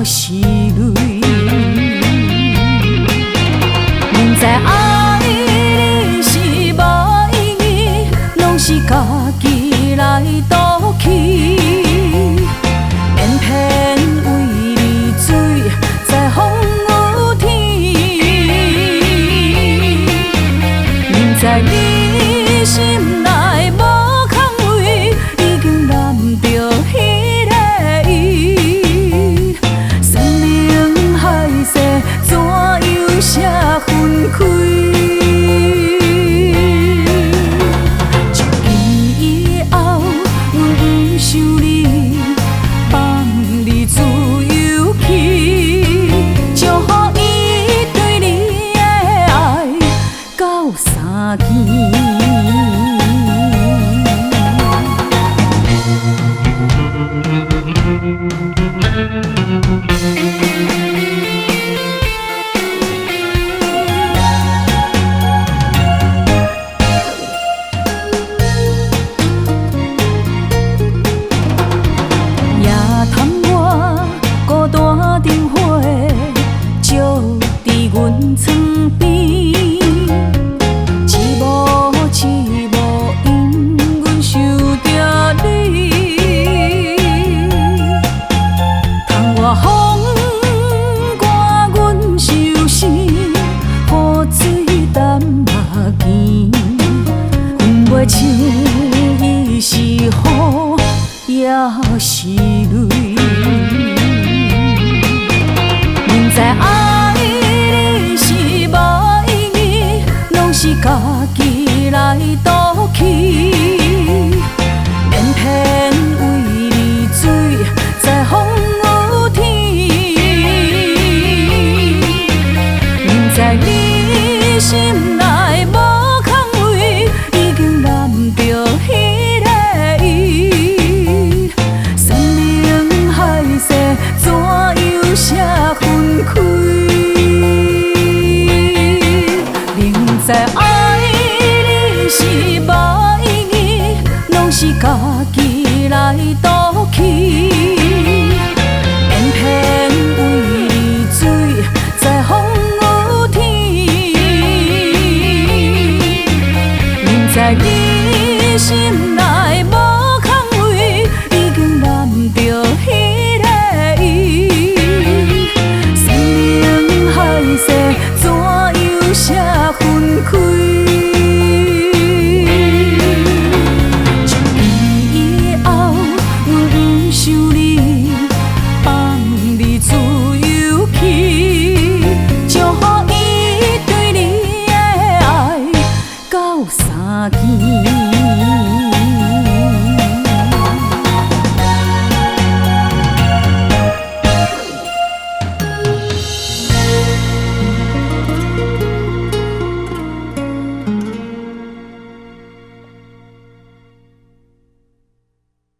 是泪，明知爱你是无意义，拢是家己来赌气，偏偏为你醉在风雨天，明知你心内无空位，已经染着彼个意。怎样写分开？从今以后，阮不想你，放你自由去，祝福伊对你的爱到三更。阮床边，寂寞寂寞，因阮想着你。窗外风刮阮伤心，雨水淡目镜，分袂清伊是雨也是泪。明知爱是无意义，拢是家己来赌。